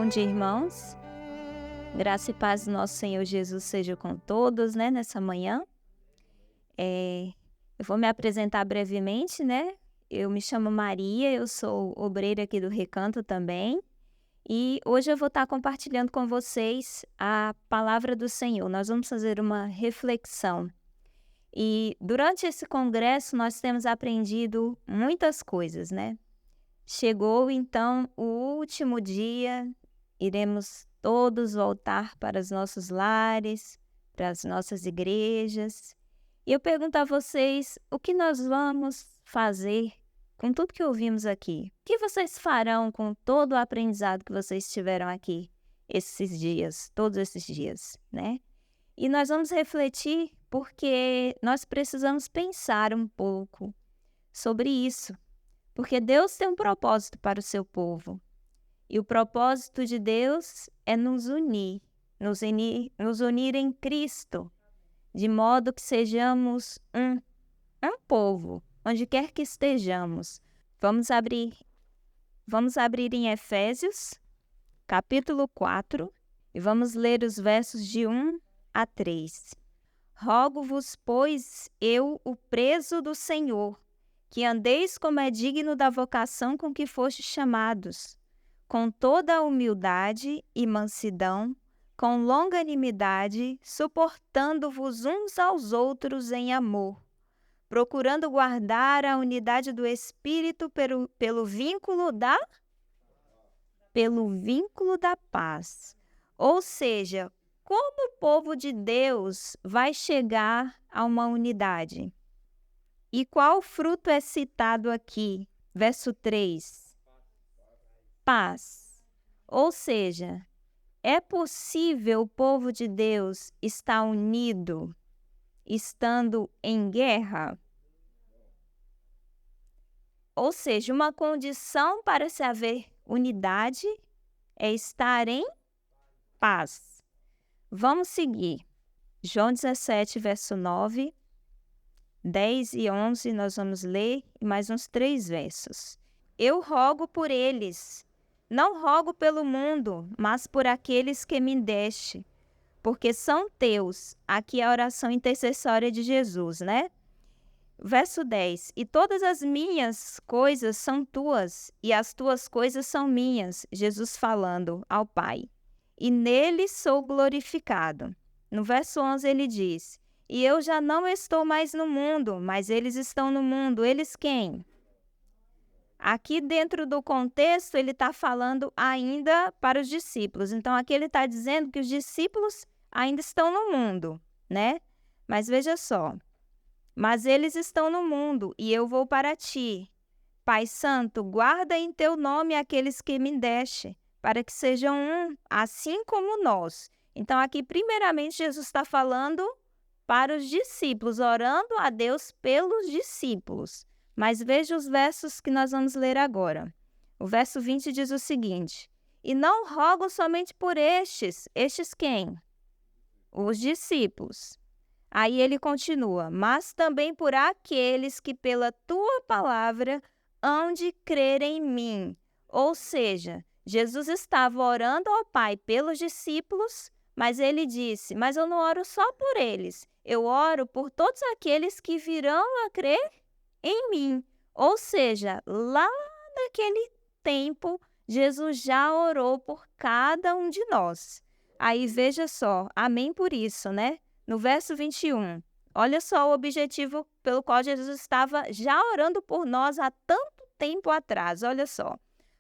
Bom dia, irmãos. Graça e paz do nosso Senhor Jesus seja com todos, nessa manhã. Eu vou me apresentar brevemente, Eu me chamo Maria, eu sou obreira aqui do Recanto também. E hoje eu vou estar compartilhando com vocês a palavra do Senhor. Nós vamos fazer uma reflexão. E durante esse congresso nós temos aprendido muitas coisas, Chegou então o último dia, iremos todos voltar para os nossos lares, para as nossas igrejas. E eu pergunto a vocês, o que nós vamos fazer com tudo que ouvimos aqui? O que vocês farão com todo o aprendizado que vocês tiveram aqui esses dias, todos esses dias, E nós vamos refletir porque nós precisamos pensar um pouco sobre isso. Porque Deus tem um propósito para o seu povo. E o propósito de Deus é nos unir em Cristo, de modo que sejamos um povo, onde quer que estejamos. Vamos abrir em Efésios, capítulo 4, e vamos ler os versos de 1 a 3. Rogo-vos, pois, eu, o preso do Senhor, que andeis como é digno da vocação com que fostes chamados, com toda a humildade e mansidão, com longanimidade, suportando-vos uns aos outros em amor, procurando guardar a unidade do Espírito pelo vínculo da paz. Ou seja, como o povo de Deus vai chegar a uma unidade? E qual fruto é citado aqui? Verso 3. Paz. Ou seja, é possível o povo de Deus estar unido, estando em guerra? Ou seja, uma condição para se haver unidade é estar em paz. Vamos seguir. João 17, verso 9. 10 e 11 nós vamos ler e mais uns 3 versos. Eu rogo por eles, não rogo pelo mundo, mas por aqueles que me deste, porque são teus. Aqui é a oração intercessória de Jesus, Verso 10. E todas as minhas coisas são tuas, e as tuas coisas são minhas, Jesus falando ao Pai. E nele sou glorificado. No verso 11 ele diz: e eu já não estou mais no mundo, mas eles estão no mundo. Eles quem? Aqui dentro do contexto, ele está falando ainda para os discípulos. Então, aqui ele está dizendo que os discípulos ainda estão no mundo, Mas veja só. Mas eles estão no mundo, e eu vou para ti. Pai Santo, guarda em teu nome aqueles que me deste, para que sejam um, assim como nós. Então, aqui, primeiramente, Jesus está falando para os discípulos, orando a Deus pelos discípulos. Mas veja os versos que nós vamos ler agora. O verso 20 diz o seguinte: e não rogo somente por estes quem? Os discípulos. Aí ele continua: mas também por aqueles que pela tua palavra hão de crer em mim. Ou seja, Jesus estava orando ao Pai pelos discípulos, mas ele disse: mas eu não oro só por eles, eu oro por todos aqueles que virão a crer em mim. Ou seja, lá naquele tempo, Jesus já orou por cada um de nós. Aí veja só, amém por isso, No verso 21, olha só o objetivo pelo qual Jesus estava já orando por nós há tanto tempo atrás, olha só.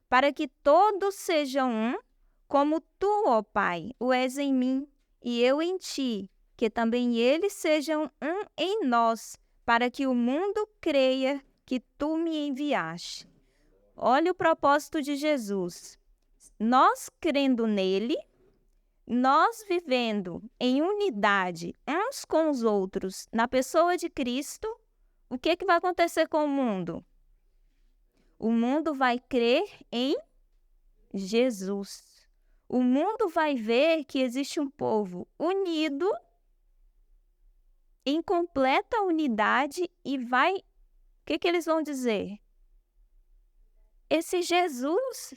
Para que todos sejam um, como tu, ó Pai, o és em mim e eu em ti, que também eles sejam um em nós, para que o mundo creia que tu me enviaste. Olha o propósito de Jesus. Nós crendo nele, nós vivendo em unidade uns com os outros, na pessoa de Cristo, o que vai acontecer com o mundo? O mundo vai crer em Jesus. O mundo vai ver que existe um povo unido, em completa unidade, e vai... O que eles vão dizer? Esse Jesus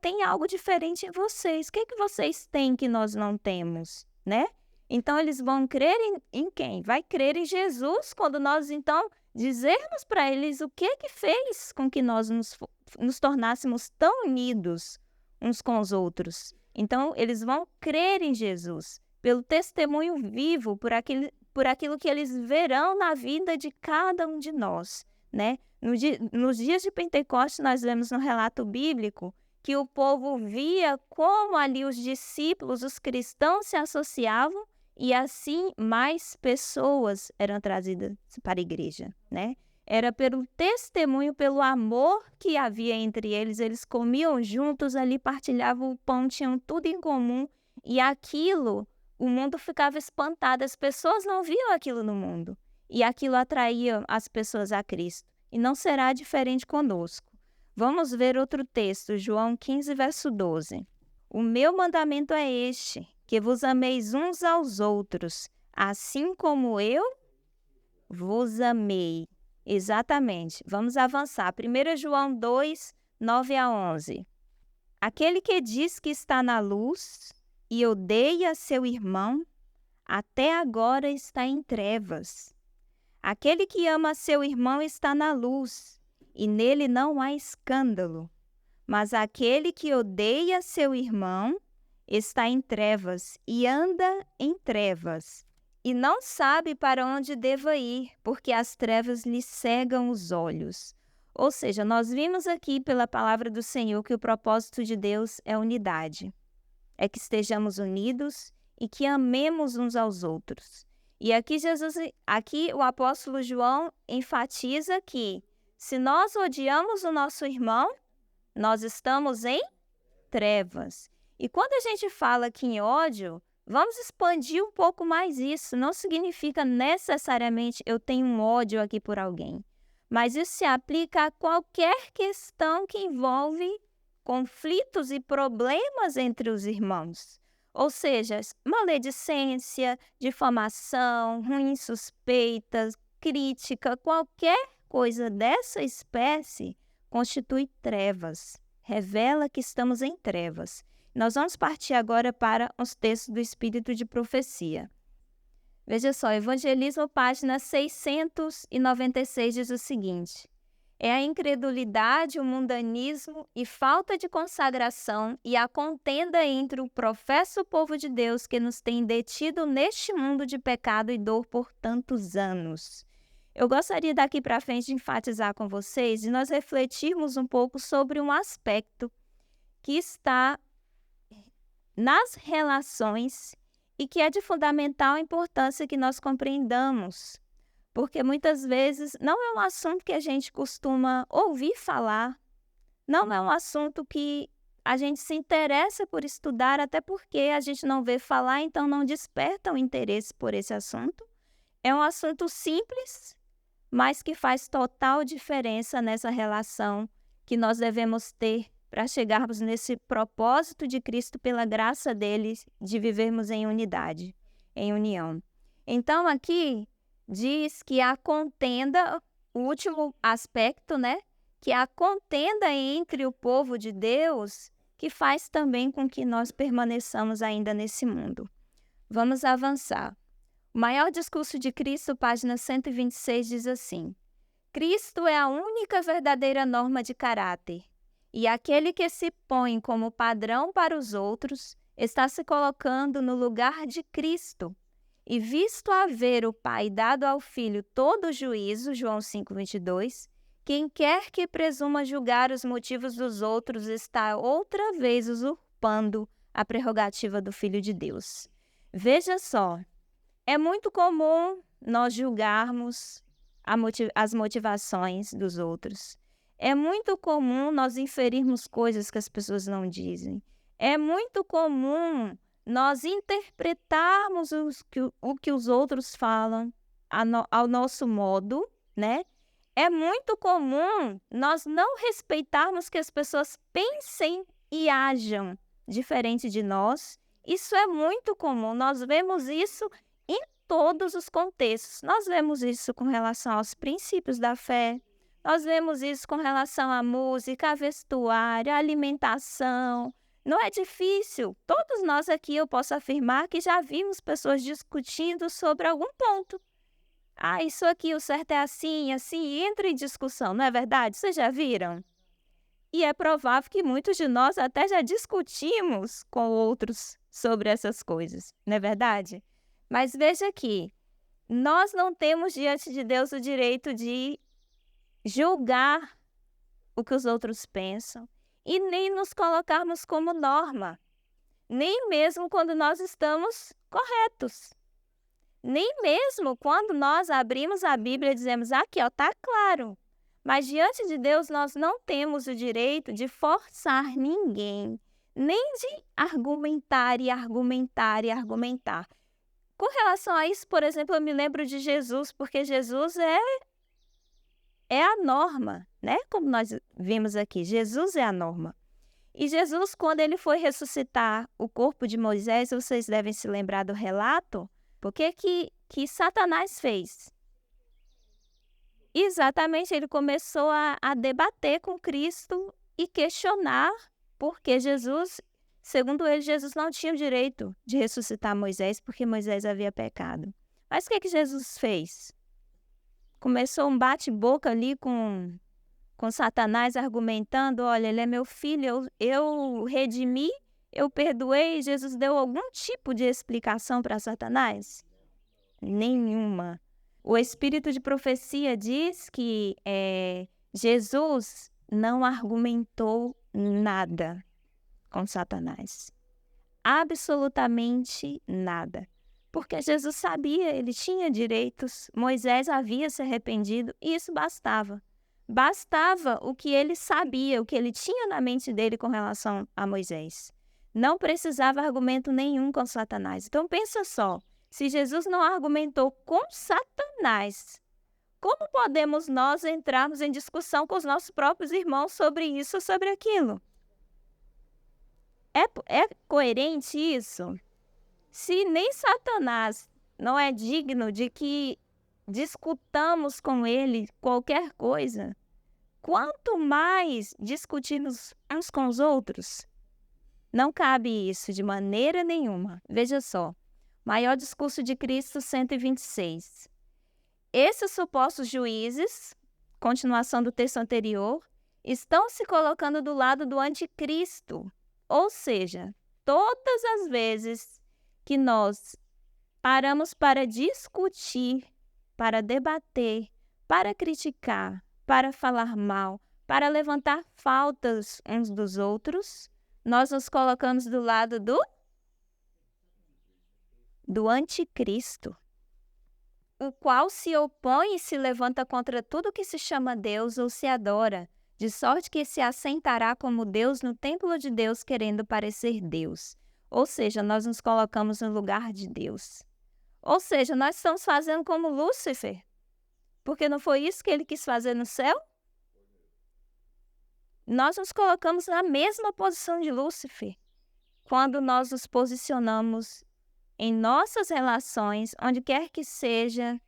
tem algo diferente em vocês. O que vocês têm que nós não temos, né? Então, eles vão crer em quem? Vai crer em Jesus quando nós, então, dizermos para eles o que fez com que nós nos tornássemos tão unidos uns com os outros. Então, eles vão crer em Jesus pelo testemunho vivo, por aquilo que eles verão na vida de cada um de nós, né? Nos dias de Pentecostes, nós lemos no relato bíblico que o povo via como ali os discípulos, os cristãos se associavam e assim mais pessoas eram trazidas para a igreja, né? Era pelo testemunho, pelo amor que havia entre eles. Eles comiam juntos ali, partilhavam o pão, tinham tudo em comum. E aquilo, o mundo ficava espantado. As pessoas não viam aquilo no mundo. E aquilo atraía as pessoas a Cristo. E não será diferente conosco. Vamos ver outro texto, João 15, verso 12. O meu mandamento é este, que vos ameis uns aos outros, assim como eu vos amei. Exatamente. Vamos avançar. 1 João 2, 9 a 11. Aquele que diz que está na luz e odeia seu irmão, até agora está em trevas. Aquele que ama seu irmão está na luz, e nele não há escândalo. Mas aquele que odeia seu irmão está em trevas e anda em trevas, e não sabe para onde deva ir, porque as trevas lhe cegam os olhos. Ou seja, nós vimos aqui pela palavra do Senhor que o propósito de Deus é unidade. É que estejamos unidos e que amemos uns aos outros. E aqui o apóstolo João enfatiza que se nós odiamos o nosso irmão, nós estamos em trevas. E quando a gente fala aqui em ódio, vamos expandir um pouco mais isso. Não significa necessariamente eu tenho um ódio aqui por alguém. Mas isso se aplica a qualquer questão que envolve conflitos e problemas entre os irmãos. Ou seja, maledicência, difamação, ruins suspeitas, crítica, qualquer coisa dessa espécie constitui trevas. Revela que estamos em trevas. Nós vamos partir agora para os textos do Espírito de Profecia. Veja só, Evangelismo, página 696, diz o seguinte: é a incredulidade, o mundanismo e falta de consagração e a contenda entre o professo povo de Deus que nos tem detido neste mundo de pecado e dor por tantos anos. Eu gostaria daqui para frente de enfatizar com vocês e nós refletirmos um pouco sobre um aspecto que está nas relações e que é de fundamental importância que nós compreendamos, porque muitas vezes não é um assunto que a gente costuma ouvir falar, não é um assunto que a gente se interessa por estudar, até porque a gente não vê falar, então não desperta o interesse por esse assunto. É um assunto simples, mas que faz total diferença nessa relação que nós devemos ter para chegarmos nesse propósito de Cristo pela graça dele, de vivermos em unidade, em união. Então, aqui diz que a contenda, o último aspecto, né? Que a contenda entre o povo de Deus, que faz também com que nós permaneçamos ainda nesse mundo. Vamos avançar. O maior discurso de Cristo, página 126, diz assim: Cristo é a única verdadeira norma de caráter. E aquele que se põe como padrão para os outros está se colocando no lugar de Cristo. E visto haver o Pai dado ao Filho todo o juízo, João 5:22, quem quer que presuma julgar os motivos dos outros está outra vez usurpando a prerrogativa do Filho de Deus. Veja só, é muito comum nós julgarmos as motivações dos outros. É muito comum nós inferirmos coisas que as pessoas não dizem. É muito comum nós interpretarmos o que os outros falam ao nosso modo, né? É muito comum nós não respeitarmos que as pessoas pensem e ajam diferente de nós. Isso é muito comum. Nós vemos isso em todos os contextos. Nós vemos isso com relação aos princípios da fé. Nós vemos isso com relação à música, a vestuário, à alimentação. Não é difícil. Todos nós aqui, eu posso afirmar que já vimos pessoas discutindo sobre algum ponto. Ah, isso aqui, o certo é assim, assim, e entra em discussão, não é verdade? Vocês já viram? E é provável que muitos de nós até já discutimos com outros sobre essas coisas, não é verdade? Mas veja aqui, nós não temos diante de Deus o direito de julgar o que os outros pensam e nem nos colocarmos como norma, nem mesmo quando nós estamos corretos. Nem mesmo quando nós abrimos a Bíblia e dizemos, aqui, ó, tá claro. Mas diante de Deus nós não temos o direito de forçar ninguém, nem de argumentar e argumentar e argumentar. Com relação a isso, por exemplo, eu me lembro de Jesus, porque Jesus é a norma, né? Como nós vimos aqui, Jesus é a norma. E Jesus, quando ele foi ressuscitar o corpo de Moisés, vocês devem se lembrar do relato, porque que Satanás fez? Exatamente, ele começou a debater com Cristo e questionar porque Jesus, segundo ele, Jesus não tinha o direito de ressuscitar Moisés porque Moisés havia pecado. Mas o que Jesus fez? Começou um bate-boca ali com Satanás argumentando, olha, ele é meu filho, eu redimi, eu perdoei. Jesus deu algum tipo de explicação para Satanás? Nenhuma. O espírito de profecia diz que Jesus não argumentou nada com Satanás. Absolutamente nada. Porque Jesus sabia, ele tinha direitos, Moisés havia se arrependido e isso bastava. Bastava o que ele sabia, o que ele tinha na mente dele com relação a Moisés. Não precisava argumento nenhum com Satanás. Então pensa só, se Jesus não argumentou com Satanás, como podemos nós entrarmos em discussão com os nossos próprios irmãos sobre isso ou sobre aquilo? É coerente isso? Se nem Satanás não é digno de que discutamos com ele qualquer coisa, quanto mais discutirmos uns com os outros? Não cabe isso de maneira nenhuma. Veja só, maior discurso de Cristo 126. Esses supostos juízes, continuação do texto anterior, estão se colocando do lado do anticristo. Ou seja, todas as vezes que nós paramos para discutir, para debater, para criticar, para falar mal, para levantar faltas uns dos outros, nós nos colocamos do lado do anticristo, o qual se opõe e se levanta contra tudo que se chama Deus ou se adora, de sorte que se assentará como Deus no templo de Deus, querendo parecer Deus. Ou seja, nós nos colocamos no lugar de Deus. Ou seja, nós estamos fazendo como Lúcifer, porque não foi isso que ele quis fazer no céu? Nós nos colocamos na mesma posição de Lúcifer, quando nós nos posicionamos em nossas relações, onde quer que seja,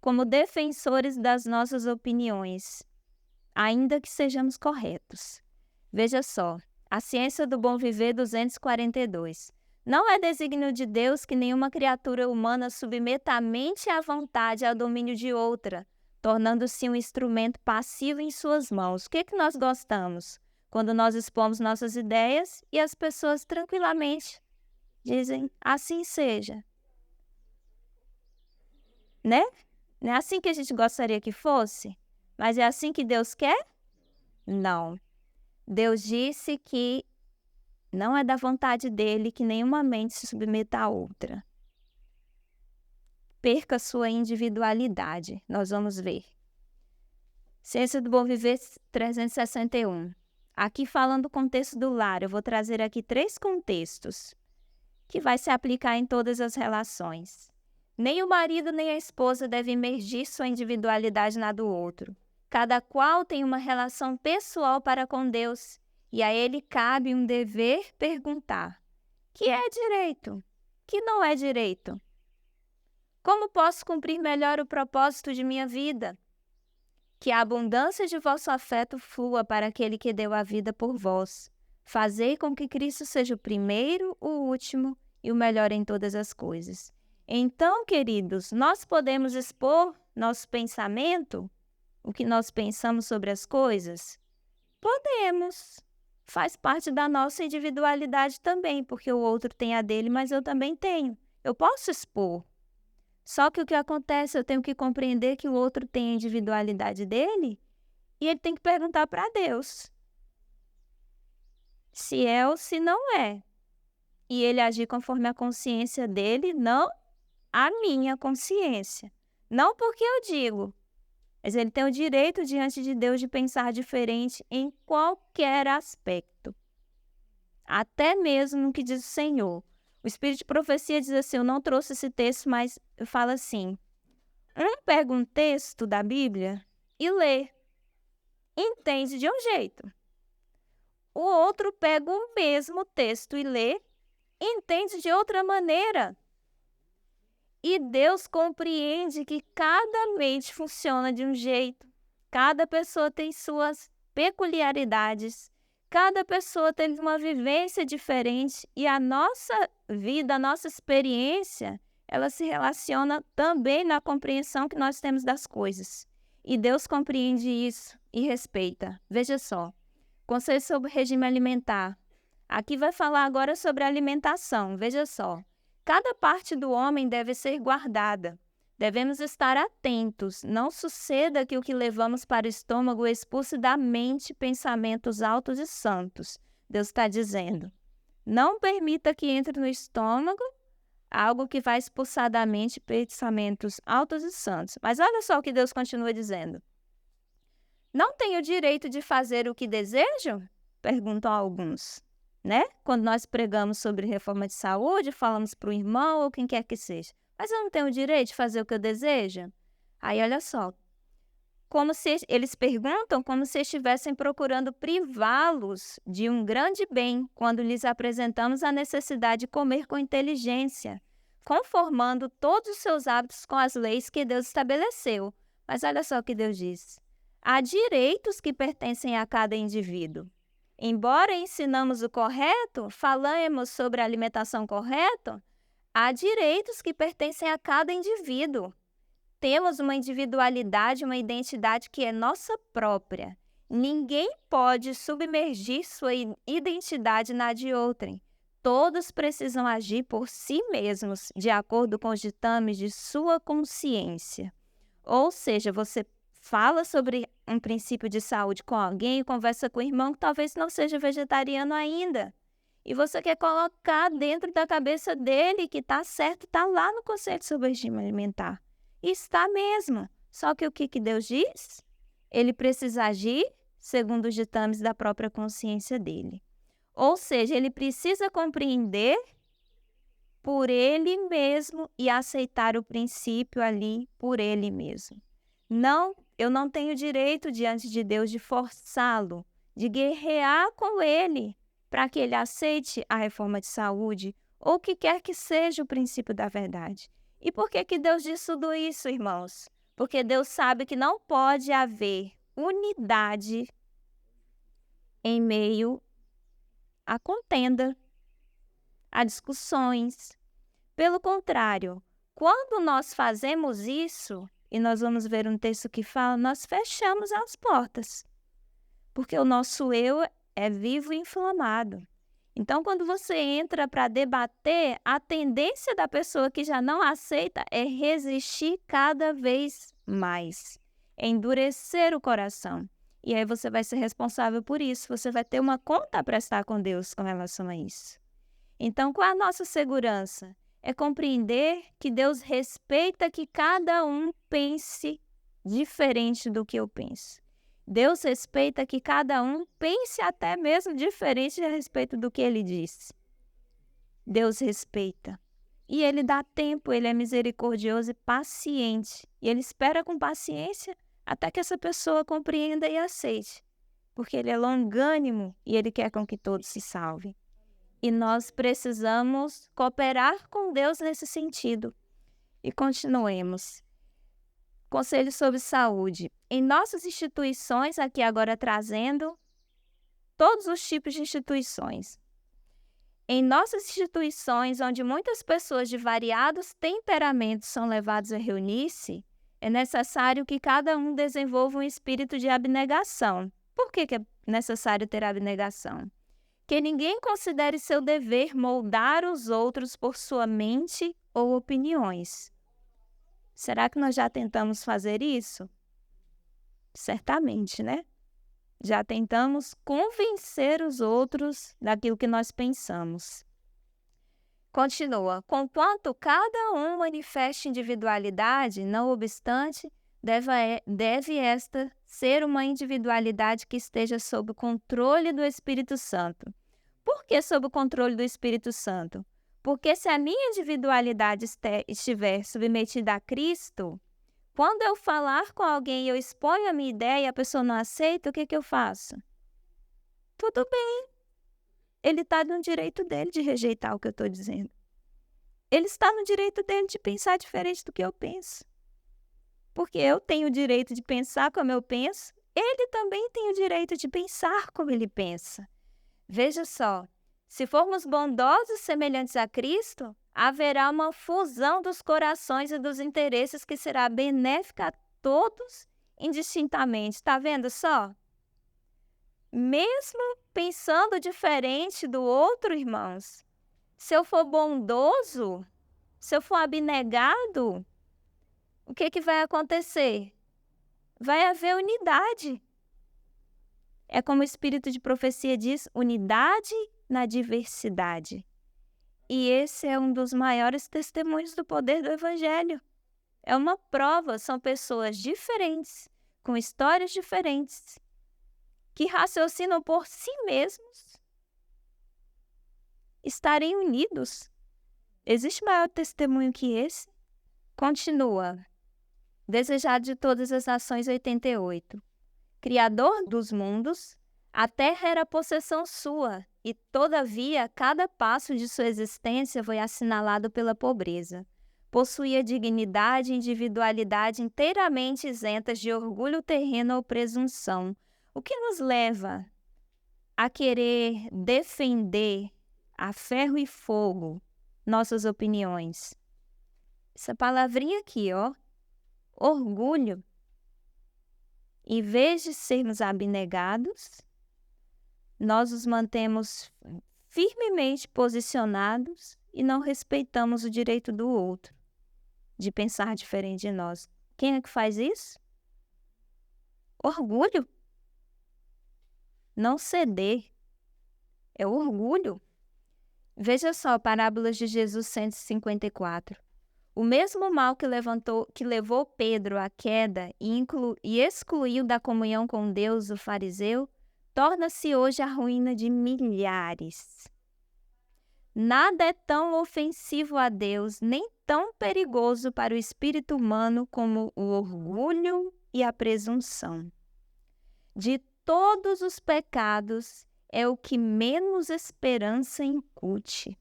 como defensores das nossas opiniões, ainda que sejamos corretos. Veja só, a ciência do bom viver 242. Não é desígnio de Deus que nenhuma criatura humana submeta a mente e a vontade ao domínio de outra, tornando-se um instrumento passivo em suas mãos. O que nós gostamos? Quando nós expomos nossas ideias e as pessoas tranquilamente dizem, assim seja. Né? Não é assim que a gente gostaria que fosse? Mas é assim que Deus quer? Não. Deus disse que não é da vontade dele que nenhuma mente se submeta a outra. Perca sua individualidade. Nós vamos ver. Ciência do Bom Viver 361. Aqui falando do contexto do lar, eu vou trazer aqui 3 contextos que vai se aplicar em todas as relações. Nem o marido nem a esposa devem imergir sua individualidade na do outro. Cada qual tem uma relação pessoal para com Deus, e a ele cabe um dever perguntar: que é direito? Que não é direito? Como posso cumprir melhor o propósito de minha vida? Que a abundância de vosso afeto flua para aquele que deu a vida por vós. Fazei com que Cristo seja o primeiro, o último e o melhor em todas as coisas. Então, queridos, nós podemos expor nosso pensamento, o que nós pensamos sobre as coisas? Podemos. Faz parte da nossa individualidade também, porque o outro tem a dele, mas eu também tenho. Eu posso expor. Só que o que acontece, eu tenho que compreender que o outro tem a individualidade dele e ele tem que perguntar para Deus se é ou se não é. E ele agir conforme a consciência dele, não a minha consciência. Não porque eu digo, mas ele tem o direito diante de Deus de pensar diferente em qualquer aspecto. Até mesmo no que diz o Senhor. O Espírito de Profecia diz assim, eu não trouxe esse texto, mas eu falo assim, pega um texto da Bíblia e lê. Entende de um jeito. O outro pega o mesmo texto e lê, entende de outra maneira. E Deus compreende que cada mente funciona de um jeito. Cada pessoa tem suas peculiaridades. Cada pessoa tem uma vivência diferente. E a nossa vida, a nossa experiência, ela se relaciona também na compreensão que nós temos das coisas. E Deus compreende isso e respeita. Veja só, conselho sobre regime alimentar. Aqui vai falar agora sobre alimentação. Veja só. Cada parte do homem deve ser guardada. Devemos estar atentos. Não suceda que o que levamos para o estômago expulse da mente pensamentos altos e santos. Deus está dizendo. Não permita que entre no estômago algo que vai expulsar da mente pensamentos altos e santos. Mas olha só o que Deus continua dizendo. Não tenho o direito de fazer o que desejo? Perguntam alguns. Né? Quando nós pregamos sobre reforma de saúde, falamos para o irmão ou quem quer que seja. Mas eu não tenho o direito de fazer o que eu desejo? Aí, olha só. Eles perguntam como se estivessem procurando privá-los de um grande bem quando lhes apresentamos a necessidade de comer com inteligência, conformando todos os seus hábitos com as leis que Deus estabeleceu. Mas olha só o que Deus diz. Há direitos que pertencem a cada indivíduo. Embora ensinamos o correto, falamos sobre a alimentação correta, há direitos que pertencem a cada indivíduo. Temos uma individualidade, uma identidade que é nossa própria. Ninguém pode submergir sua identidade na de outrem. Todos precisam agir por si mesmos, de acordo com os ditames de sua consciência. Ou seja, você fala sobre um princípio de saúde com alguém, conversa com o irmão que talvez não seja vegetariano ainda. E você quer colocar dentro da cabeça dele que está certo, está lá no conceito sobre regime alimentar. E está mesmo. Só que o que Deus diz? Ele precisa agir segundo os ditames da própria consciência dele. Ou seja, ele precisa compreender por ele mesmo e aceitar o princípio ali por ele mesmo. Não, eu não tenho direito diante de Deus de forçá-lo, de guerrear com ele para que ele aceite a reforma de saúde ou o que quer que seja o princípio da verdade. E por que Deus diz tudo isso, irmãos? Porque Deus sabe que não pode haver unidade em meio à contenda, a discussões. Pelo contrário, quando nós fazemos isso, e nós vamos ver um texto que fala, nós fechamos as portas. Porque o nosso eu é vivo e inflamado. Então, quando você entra para debater, a tendência da pessoa que já não aceita é resistir cada vez mais. É endurecer o coração. E aí você vai ser responsável por isso. Você vai ter uma conta a prestar com Deus com relação a isso. Então, qual é a nossa segurança? É compreender que Deus respeita que cada um pense diferente do que eu penso. Deus respeita que cada um pense até mesmo diferente a respeito do que ele disse. Deus respeita. E ele dá tempo, ele é misericordioso e paciente. E ele espera com paciência até que essa pessoa compreenda e aceite. Porque ele é longânimo e ele quer com que todos se salvem. E nós precisamos cooperar com Deus nesse sentido. E continuemos. Conselho sobre saúde. Em nossas instituições, aqui agora trazendo todos os tipos de instituições. Em nossas instituições, onde muitas pessoas de variados temperamentos são levadas a reunir-se, é necessário que cada um desenvolva um espírito de abnegação. Por que é necessário ter abnegação? Que ninguém considere seu dever moldar os outros por sua mente ou opiniões. Será que nós já tentamos fazer isso? Certamente, né? Já tentamos convencer os outros daquilo que nós pensamos. Continua. Conquanto cada um manifeste individualidade, não obstante, deve esta ser uma individualidade que esteja sob o controle do Espírito Santo. Por que sob o controle do Espírito Santo? Porque se a minha individualidade estiver submetida a Cristo, quando eu falar com alguém e eu exponho a minha ideia e a pessoa não aceita, o que eu faço? Tudo bem. Ele está no direito dele de rejeitar o que eu estou dizendo. Ele está no direito dele de pensar diferente do que eu penso. Porque eu tenho o direito de pensar como eu penso, ele também tem o direito de pensar como ele pensa. Veja só, se formos bondosos e semelhantes a Cristo, haverá uma fusão dos corações e dos interesses que será benéfica a todos indistintamente. Está vendo só? Mesmo pensando diferente do outro, irmãos, se eu for bondoso, se eu for abnegado, o que vai acontecer? Vai haver unidade. É como o Espírito de Profecia diz, unidade na diversidade. E esse é um dos maiores testemunhos do poder do Evangelho. É uma prova, são pessoas diferentes, com histórias diferentes, que raciocinam por si mesmos, estarem unidos. Existe maior testemunho que esse? Continua. Desejado de todas as nações, 88. Criador dos mundos, a terra era possessão sua, e, todavia, cada passo de sua existência foi assinalado pela pobreza. Possuía dignidade e individualidade inteiramente isentas de orgulho terreno ou presunção, o que nos leva a querer defender a ferro e fogo nossas opiniões. Essa palavrinha aqui, ó, orgulho. Em vez de sermos abnegados, nós os mantemos firmemente posicionados e não respeitamos o direito do outro de pensar diferente de nós. Quem é que faz isso? Orgulho. Não ceder. É orgulho. Veja só, Parábolas de Jesus 154. O mesmo mal que levou Pedro à queda e excluiu da comunhão com Deus o fariseu, torna-se hoje a ruína de milhares. Nada é tão ofensivo a Deus, nem tão perigoso para o espírito humano como o orgulho e a presunção. De todos os pecados, é o que menos esperança incute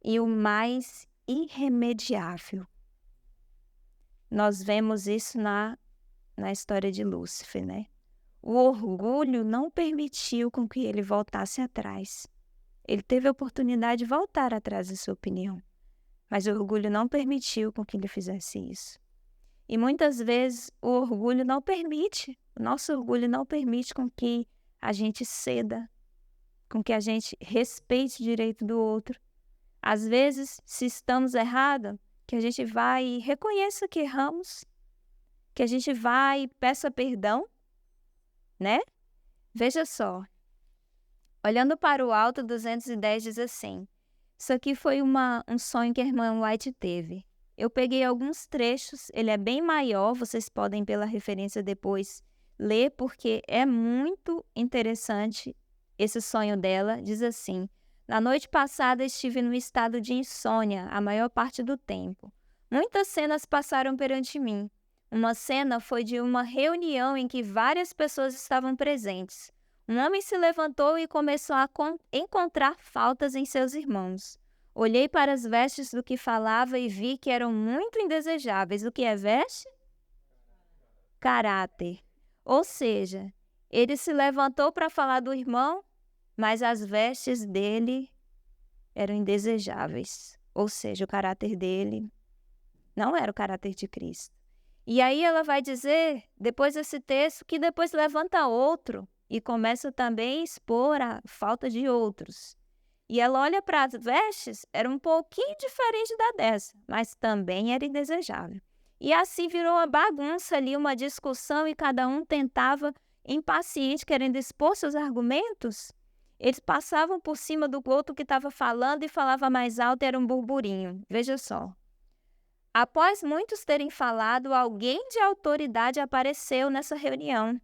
e o mais irremediável. Nós vemos isso na história de Lúcifer, né? O orgulho não permitiu com que ele voltasse atrás. Ele teve a oportunidade de voltar atrás da sua opinião, mas o orgulho não permitiu com que ele fizesse isso. E muitas vezes o orgulho não permite, o nosso orgulho não permite com que a gente ceda, com que a gente respeite o direito do outro. Às vezes, se estamos errados, que a gente vai e reconheça que erramos, que a gente vai e peça perdão, né? Veja só, olhando para o alto, 210 diz assim, isso aqui foi um sonho que a irmã White teve. Eu peguei alguns trechos, ele é bem maior, vocês podem pela referência depois ler, porque é muito interessante esse sonho dela. Diz assim, na noite passada estive num estado de insônia a maior parte do tempo. Muitas cenas passaram perante mim. Uma cena foi de uma reunião em que várias pessoas estavam presentes. Um homem se levantou e começou a encontrar faltas em seus irmãos. Olhei para as vestes do que falava e vi que eram muito indesejáveis. O que é veste? caráter. Ou seja, ele se levantou para falar do irmão, mas as vestes dele eram indesejáveis. Ou seja, o caráter dele não era o caráter de Cristo. E aí ela vai dizer, depois desse texto, que depois levanta outro e começa também a expor a falta de outros. E ela olha para as vestes, era um pouquinho diferente da dessa, mas também era indesejável. E assim virou uma bagunça ali, uma discussão, e cada um tentava, impaciente, querendo expor seus argumentos. Eles passavam por cima do outro que estava falando e falava mais alto, era um burburinho. Veja só. Após muitos terem falado, alguém de autoridade apareceu nessa reunião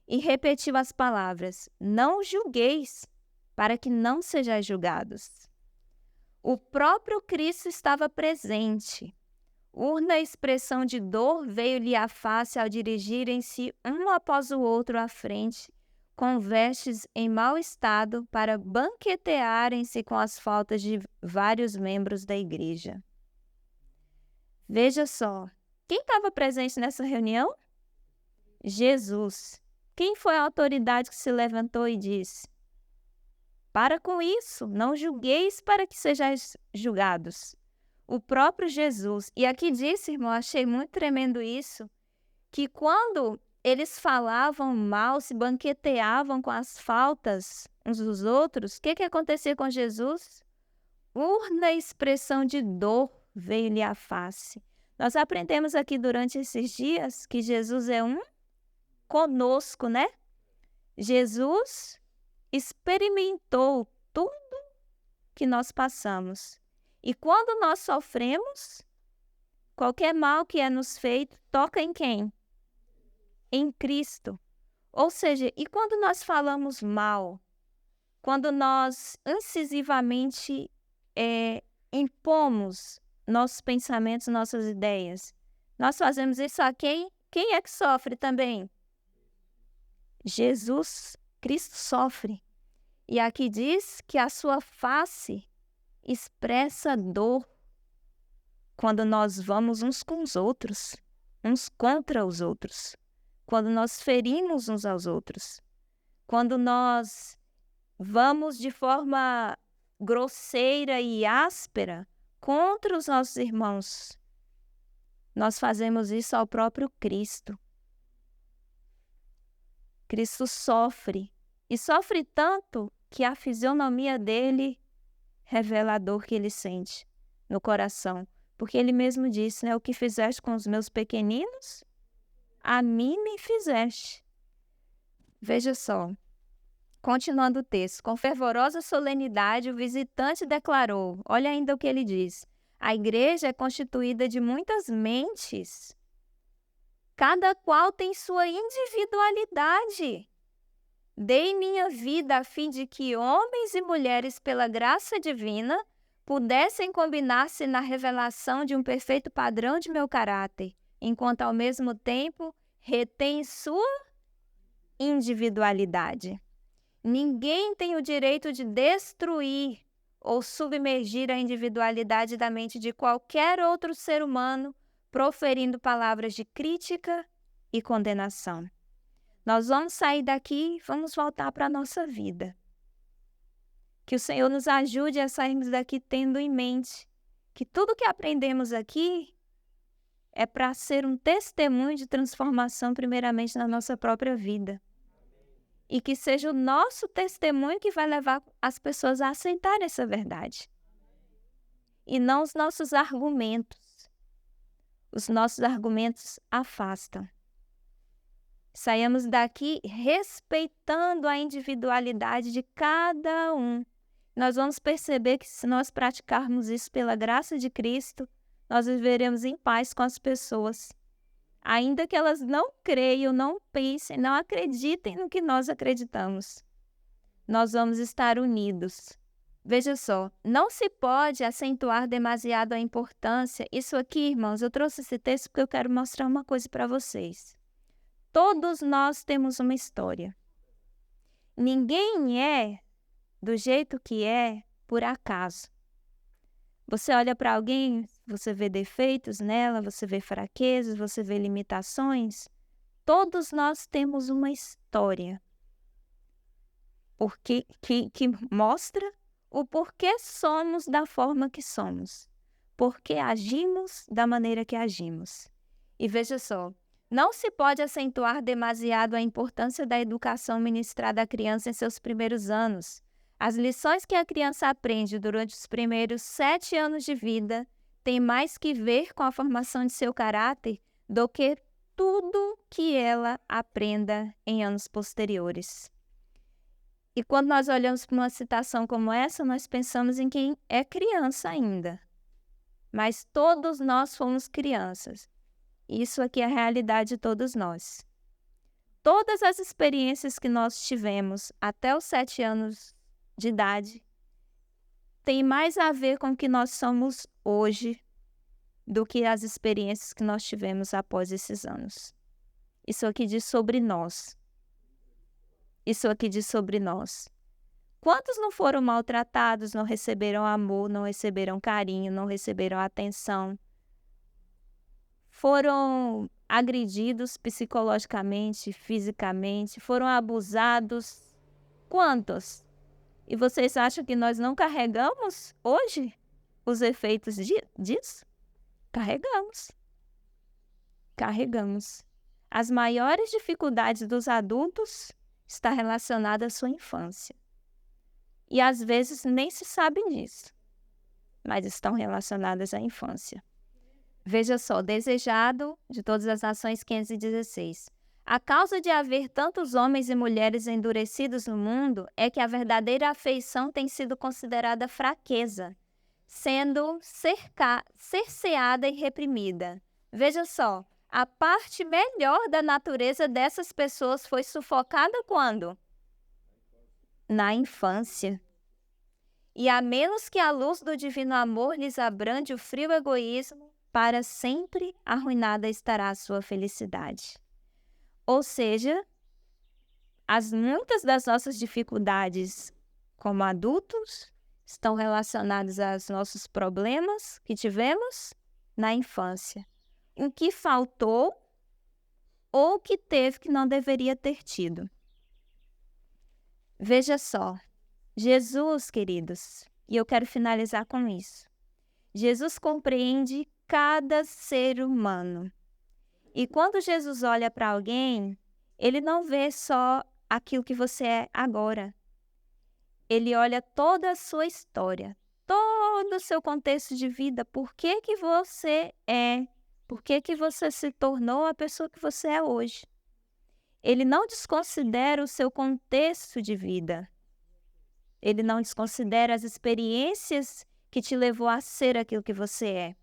e repetiu as palavras: não julgueis, para que não sejais julgados. O próprio Cristo estava presente. Urna expressão de dor veio-lhe à face ao dirigirem-se um após o outro à frente, com vestes em mau estado, para banquetearem-se com as faltas de vários membros da igreja. Veja só, quem estava presente nessa reunião? Jesus. Quem foi a autoridade que se levantou e disse: para com isso, não julgueis para que sejais julgados. O próprio Jesus. E aqui disse, irmão, achei muito tremendo isso, que quando eles falavam mal, se banqueteavam com as faltas uns dos outros, o que acontecia com Jesus? Urna expressão de dor veio-lhe à face. Nós aprendemos aqui durante esses dias que Jesus é um conosco, né? Jesus experimentou tudo que nós passamos. E quando nós sofremos, qualquer mal que é nos feito, toca em quem? Em Cristo. Ou seja, e quando nós falamos mal, quando nós incisivamente impomos nossos pensamentos, nossas ideias, nós fazemos isso a quem? Quem é que sofre também? Jesus, Cristo sofre. E aqui diz que a sua face expressa dor quando nós vamos uns com os outros, uns contra os outros, quando nós ferimos uns aos outros, quando nós vamos de forma grosseira e áspera contra os nossos irmãos. Nós fazemos isso ao próprio Cristo. Cristo sofre, e sofre tanto que a fisionomia dele revela a dor que ele sente no coração. Porque ele mesmo disse, né? O que fizeste com os meus pequeninos, a mim me fizeste. Veja só, continuando o texto. Com fervorosa solenidade, o visitante declarou, olha ainda o que ele diz: a igreja é constituída de muitas mentes, cada qual tem sua individualidade. Dei minha vida a fim de que homens e mulheres, pela graça divina, pudessem combinar-se na revelação de um perfeito padrão de meu caráter, enquanto ao mesmo tempo retém sua individualidade. Ninguém tem o direito de destruir ou submergir a individualidade da mente de qualquer outro ser humano, proferindo palavras de crítica e condenação. Nós vamos sair daqui e vamos voltar para a nossa vida. Que o Senhor nos ajude a sairmos daqui tendo em mente que tudo que aprendemos aqui é para ser um testemunho de transformação, primeiramente na nossa própria vida. E que seja o nosso testemunho que vai levar as pessoas a aceitarem essa verdade. E não os nossos argumentos. Os nossos argumentos afastam. Saiamos daqui respeitando a individualidade de cada um. Nós vamos perceber que se nós praticarmos isso pela graça de Cristo, nós viveremos em paz com as pessoas. Ainda que elas não creiam, não pensem, não acreditem no que nós acreditamos. Nós vamos estar unidos. Veja só, não se pode acentuar demasiado a importância. Isso aqui, irmãos, eu trouxe esse texto porque eu quero mostrar uma coisa para vocês. Todos nós temos uma história. Ninguém é do jeito que é por acaso. Você olha para alguém, você vê defeitos nela, você vê fraquezas, você vê limitações. Todos nós temos uma história que mostra o porquê somos da forma que somos, porque agimos da maneira que agimos. E veja só, não se pode acentuar demasiado a importância da educação ministrada à criança em seus primeiros anos. As lições que a criança aprende durante os primeiros 7 anos de vida têm mais que ver com a formação de seu caráter do que tudo que ela aprenda em anos posteriores. E quando nós olhamos para uma citação como essa, nós pensamos em quem é criança ainda. Mas todos nós fomos crianças. Isso aqui é a realidade de todos nós. Todas as experiências que nós tivemos até os 7 anos de idade têm mais a ver com o que nós somos hoje do que as experiências que nós tivemos após esses anos. Isso aqui diz sobre nós. Isso aqui diz sobre nós. Quantos não foram maltratados, não receberam amor, não receberam carinho, não receberam atenção? Foram agredidos psicologicamente, fisicamente, foram abusados. Quantos? E vocês acham que nós não carregamos hoje os efeitos disso? Carregamos. Carregamos. As maiores dificuldades dos adultos estão relacionadas à sua infância. E às vezes nem se sabe disso, mas estão relacionadas à infância. Veja só, desejado de todas as nações, 516. A causa de haver tantos homens e mulheres endurecidos no mundo é que a verdadeira afeição tem sido considerada fraqueza, sendo cerceada e reprimida. Veja só, a parte melhor da natureza dessas pessoas foi sufocada quando? Na infância. E a menos que a luz do divino amor lhes abrande o frio egoísmo, para sempre arruinada estará a sua felicidade. Ou seja, muitas das nossas dificuldades como adultos estão relacionadas aos nossos problemas que tivemos na infância. O que faltou ou que teve que não deveria ter tido. Veja só, Jesus, queridos, e eu quero finalizar com isso. Jesus compreende cada ser humano. E quando Jesus olha para alguém, ele não vê só aquilo que você é agora. Ele olha toda a sua história, todo o seu contexto de vida, por que que você é, por que que você se tornou a pessoa que você é hoje. Ele não desconsidera o seu contexto de vida. Ele não desconsidera as experiências que te levou a ser aquilo que você é.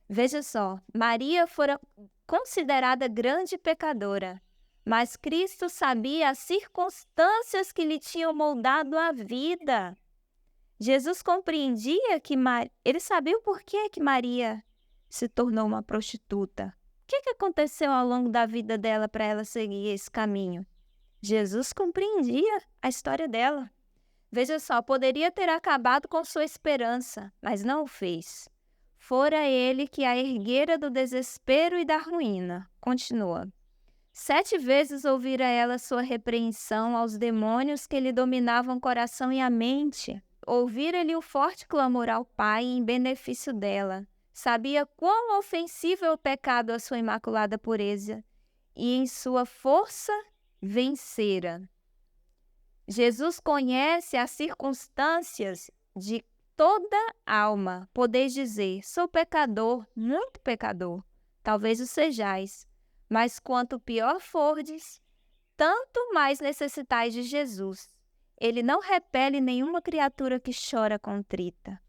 Veja só, Maria fora considerada grande pecadora, mas Cristo sabia as circunstâncias que lhe tinham moldado a vida. Jesus compreendia que ele sabia o porquê que Maria se tornou uma prostituta. O que aconteceu ao longo da vida dela para ela seguir esse caminho? Jesus compreendia a história dela. Veja só, poderia ter acabado com sua esperança, mas não o fez. Fora ele que a erguera do desespero e da ruína. Continua. 7 vezes ouvira ela sua repreensão aos demônios que lhe dominavam o coração e a mente. Ouvira-lhe o forte clamor ao Pai em benefício dela. Sabia quão ofensivo é o pecado à sua imaculada pureza, e em sua força vencera. Jesus conhece as circunstâncias de toda alma. Podeis dizer, sou pecador, muito pecador. Talvez o sejais, mas quanto pior fordes, tanto mais necessitais de Jesus. Ele não repele nenhuma criatura que chora contrita.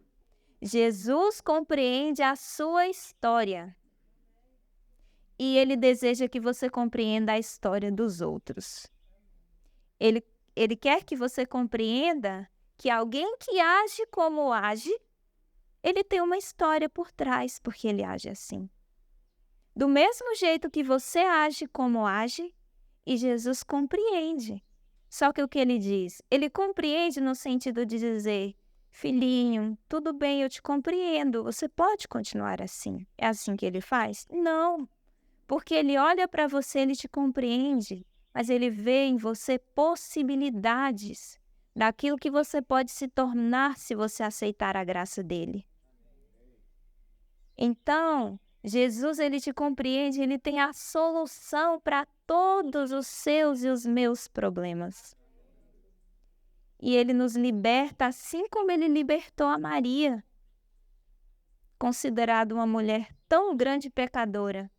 Jesus compreende a sua história. E ele deseja que você compreenda a história dos outros. Ele quer que você compreenda que alguém que age como age, ele tem uma história por trás, porque ele age assim. Do mesmo jeito que você age como age, e Jesus compreende. Só que o que ele diz? Ele compreende no sentido de dizer, Filhinho, tudo bem, eu te compreendo, você pode continuar assim. É assim que ele faz? Não, porque ele olha para você, ele te compreende, mas ele vê em você possibilidades daquilo que você pode se tornar se você aceitar a graça dele. Então, Jesus, ele te compreende, ele tem a solução para todos os seus e os meus problemas. E ele nos liberta assim como ele libertou a Maria, considerada uma mulher tão grande pecadora,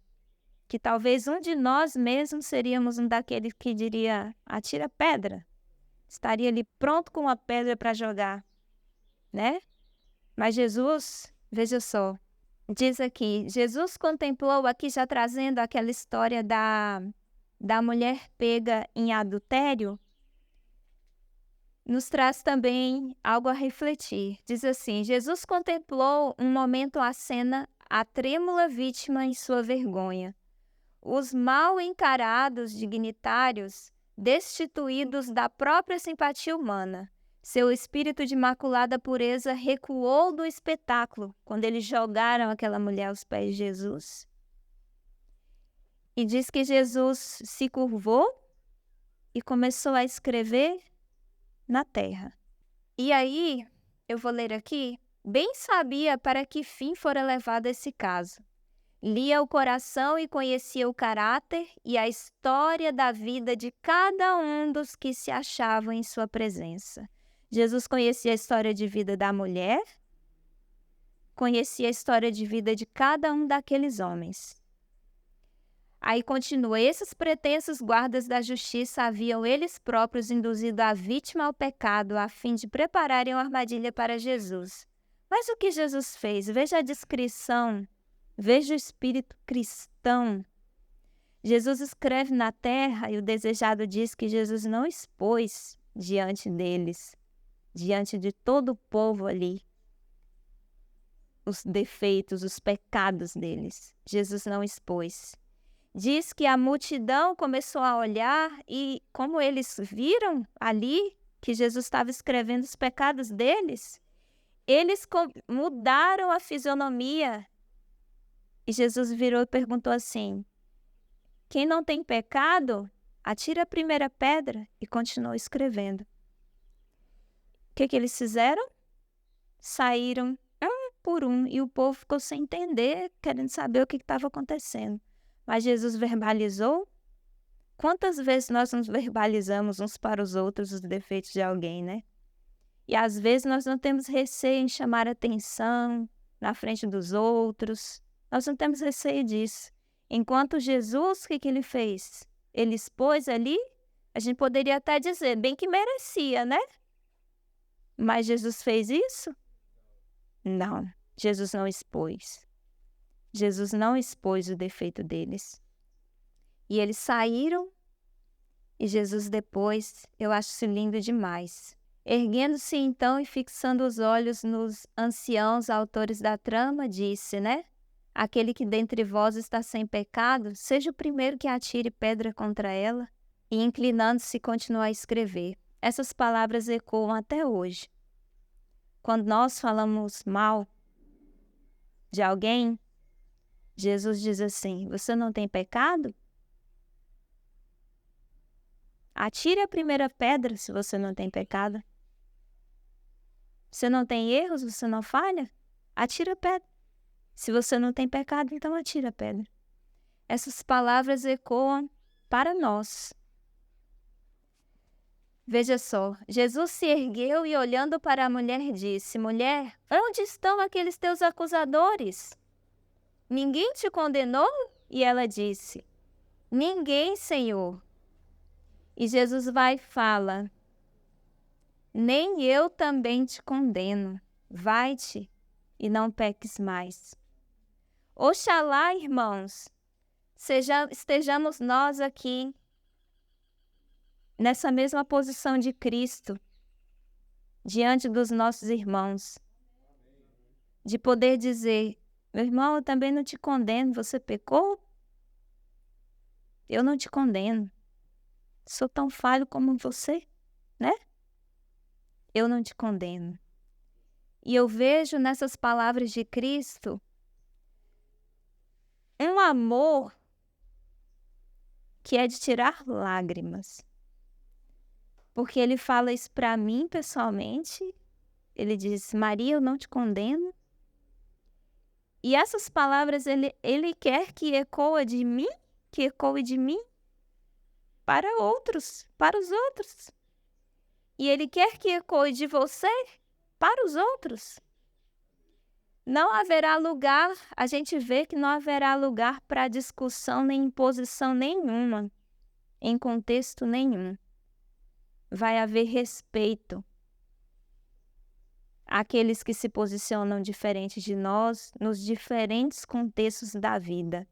que talvez um de nós mesmos seríamos um daqueles que diria, atira pedra. Estaria ali pronto com uma pedra para jogar, né? Mas Jesus, veja só, diz aqui, Jesus contemplou aqui, já trazendo aquela história da mulher pega em adultério, nos traz também algo a refletir. Diz assim, Jesus contemplou um momento a cena, a trêmula vítima em sua vergonha. Os mal encarados dignitários, destituídos da própria simpatia humana. Seu espírito de imaculada pureza recuou do espetáculo quando eles jogaram aquela mulher aos pés de Jesus. E diz que Jesus se curvou e começou a escrever na terra. E aí, eu vou ler aqui, bem sabia para que fim fora levado esse caso. Lia o coração e conhecia o caráter e a história da vida de cada um dos que se achavam em sua presença. Jesus conhecia a história de vida da mulher, conhecia a história de vida de cada um daqueles homens. Aí continua, esses pretensos guardas da justiça haviam eles próprios induzido a vítima ao pecado a fim de prepararem uma armadilha para Jesus. Mas o que Jesus fez? Veja a descrição, veja o espírito cristão. Jesus escreve na terra e o desejado diz que Jesus não expôs diante deles, diante de todo o povo ali, os defeitos, os pecados deles. Jesus não expôs. Diz que a multidão começou a olhar e como eles viram ali que Jesus estava escrevendo os pecados deles, eles mudaram a fisionomia. E Jesus virou e perguntou assim, quem não tem pecado, atira a primeira pedra, e continuou escrevendo. O que eles fizeram? Saíram um por um e o povo ficou sem entender, querendo saber o que estava acontecendo. Mas Jesus verbalizou. Quantas vezes nós nos verbalizamos uns para os outros os defeitos de alguém, né? E às vezes nós não temos receio em chamar atenção na frente dos outros. Nós não temos receio disso. Enquanto Jesus, o que ele fez? Ele expôs ali, a gente poderia até dizer, bem que merecia, né? Mas Jesus fez isso? Não, Jesus não expôs. Jesus não expôs o defeito deles. E eles saíram, e Jesus depois, eu acho isso lindo demais. Erguendo-se então e fixando os olhos nos anciãos autores da trama, disse, né? Aquele que dentre vós está sem pecado, seja o primeiro que atire pedra contra ela. E inclinando-se, continuou a escrever. Essas palavras ecoam até hoje. Quando nós falamos mal de alguém, Jesus diz assim, você não tem pecado? Atire a primeira pedra se você não tem pecado. Você não tem erros, você não falha? Atira a pedra. Se você não tem pecado, então atira a pedra. Essas palavras ecoam para nós. Veja só, Jesus se ergueu e olhando para a mulher disse, mulher, onde estão aqueles teus acusadores? Ninguém te condenou? E ela disse, ninguém, Senhor. E Jesus vai e fala, nem eu também te condeno. Vai-te e não peques mais. Oxalá, irmãos, estejamos nós aqui nessa mesma posição de Cristo, diante dos nossos irmãos, de poder dizer, meu irmão, eu também não te condeno, você pecou? Eu não te condeno. Sou tão falho como você, né? Eu não te condeno. E eu vejo nessas palavras de Cristo um amor que é de tirar lágrimas. Porque ele fala isso para mim pessoalmente. Ele diz: Maria, eu não te condeno. E essas palavras ele quer que ecoe de mim para outros, para os outros. E ele quer que ecoe de você para os outros. Não haverá lugar, a gente vê que não haverá lugar para discussão nem imposição nenhuma, em contexto nenhum. Vai haver respeito àqueles que se posicionam diferente de nós nos diferentes contextos da vida.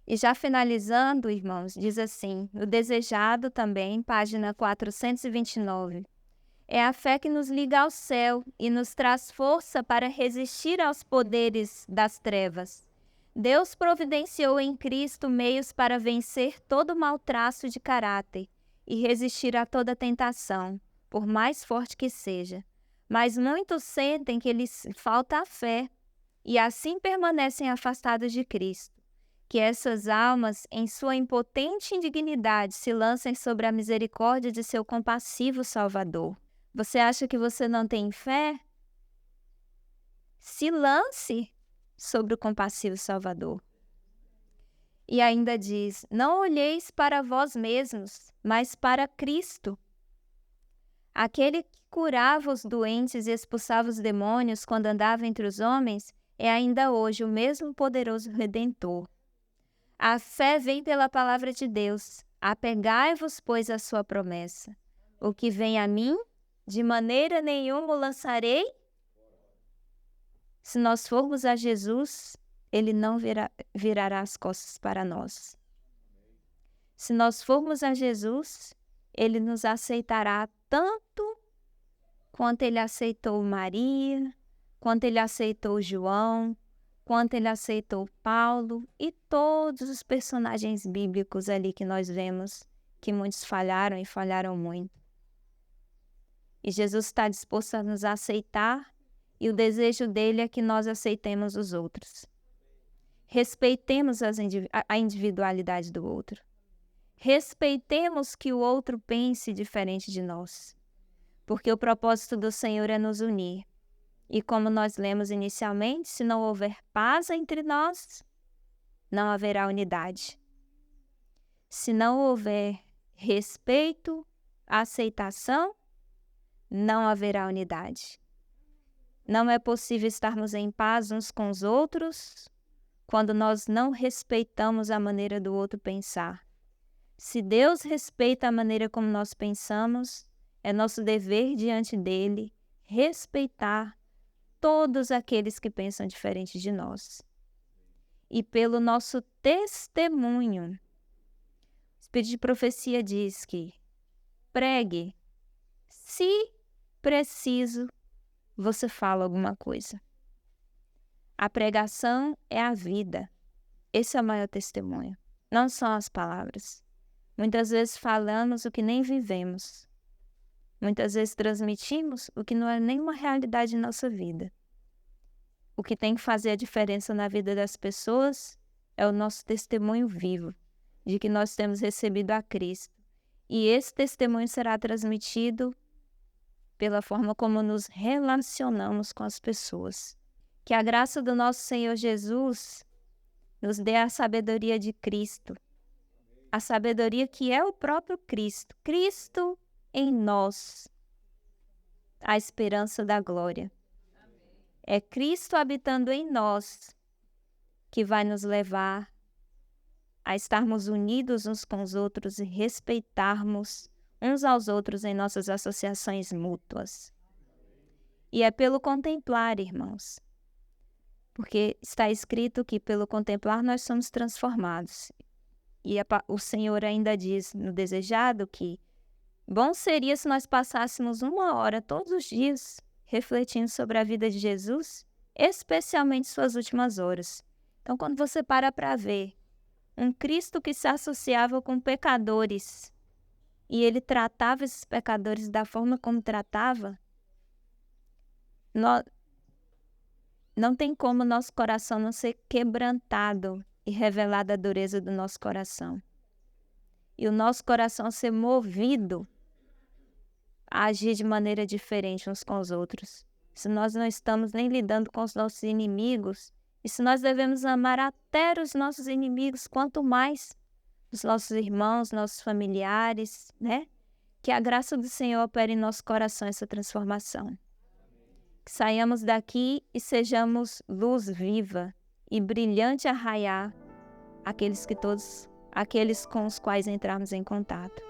E já finalizando, irmãos, diz assim, o desejado também, página 429. É a fé que nos liga ao céu e nos traz força para resistir aos poderes das trevas. Deus providenciou em Cristo meios para vencer todo mau traço de caráter e resistir a toda tentação, por mais forte que seja. Mas muitos sentem que lhes falta a fé e assim permanecem afastados de Cristo. Que essas almas, em sua impotente indignidade, se lancem sobre a misericórdia de seu compassivo Salvador. Você acha que você não tem fé? Se lance sobre o compassivo Salvador. E ainda diz: não olheis para vós mesmos, mas para Cristo. Aquele que curava os doentes e expulsava os demônios quando andava entre os homens, é ainda hoje o mesmo poderoso Redentor. A fé vem pela palavra de Deus. Apegai-vos, pois, à sua promessa. O que vem a mim, de maneira nenhuma o lançarei. Se nós formos a Jesus, Ele não virará as costas para nós. Se nós formos a Jesus, Ele nos aceitará tanto quanto Ele aceitou Maria, quanto Ele aceitou João, quanto Ele aceitou Paulo e todos os personagens bíblicos ali que nós vemos, que muitos falharam e falharam muito. E Jesus está disposto a nos aceitar e o desejo dele é que nós aceitemos os outros. Respeitemos a individualidade do outro. Respeitemos que o outro pense diferente de nós. Porque o propósito do Senhor é nos unir. E como nós lemos inicialmente, se não houver paz entre nós, não haverá unidade. Se não houver respeito, aceitação, não haverá unidade. Não é possível estarmos em paz uns com os outros quando nós não respeitamos a maneira do outro pensar. Se Deus respeita a maneira como nós pensamos, é nosso dever diante dele respeitar todos aqueles que pensam diferente de nós. E pelo nosso testemunho, o Espírito de Profecia diz que pregue, se preciso, você fala alguma coisa. A pregação é a vida. Esse é o maior testemunho. Não são as palavras. Muitas vezes falamos o que nem vivemos. Muitas vezes transmitimos o que não é nenhuma realidade em nossa vida. O que tem que fazer a diferença na vida das pessoas é o nosso testemunho vivo, de que nós temos recebido a Cristo. E esse testemunho será transmitido pela forma como nos relacionamos com as pessoas. Que a graça do nosso Senhor Jesus nos dê a sabedoria de Cristo. A sabedoria que é o próprio Cristo. Cristo em nós, a esperança da glória. É Cristo habitando em nós que vai nos levar a estarmos unidos uns com os outros e respeitarmos uns aos outros em nossas associações mútuas. E é pelo contemplar, irmãos, porque está escrito que pelo contemplar nós somos transformados. E o Senhor ainda diz no desejado que bom seria se nós passássemos 1 hora todos os dias refletindo sobre a vida de Jesus, especialmente suas últimas horas. Então, quando você para ver um Cristo que se associava com pecadores e ele tratava esses pecadores da forma como tratava, Não tem como nosso coração não ser quebrantado e revelada a dureza do nosso coração. E o nosso coração ser movido a agir de maneira diferente uns com os outros. Se nós não estamos nem lidando com os nossos inimigos, e se nós devemos amar até os nossos inimigos, quanto mais os nossos irmãos, nossos familiares, né? Que a graça do Senhor opere em nosso coração essa transformação. Que saiamos daqui e sejamos luz viva e brilhante a raiar aqueles com os quais entrarmos em contato.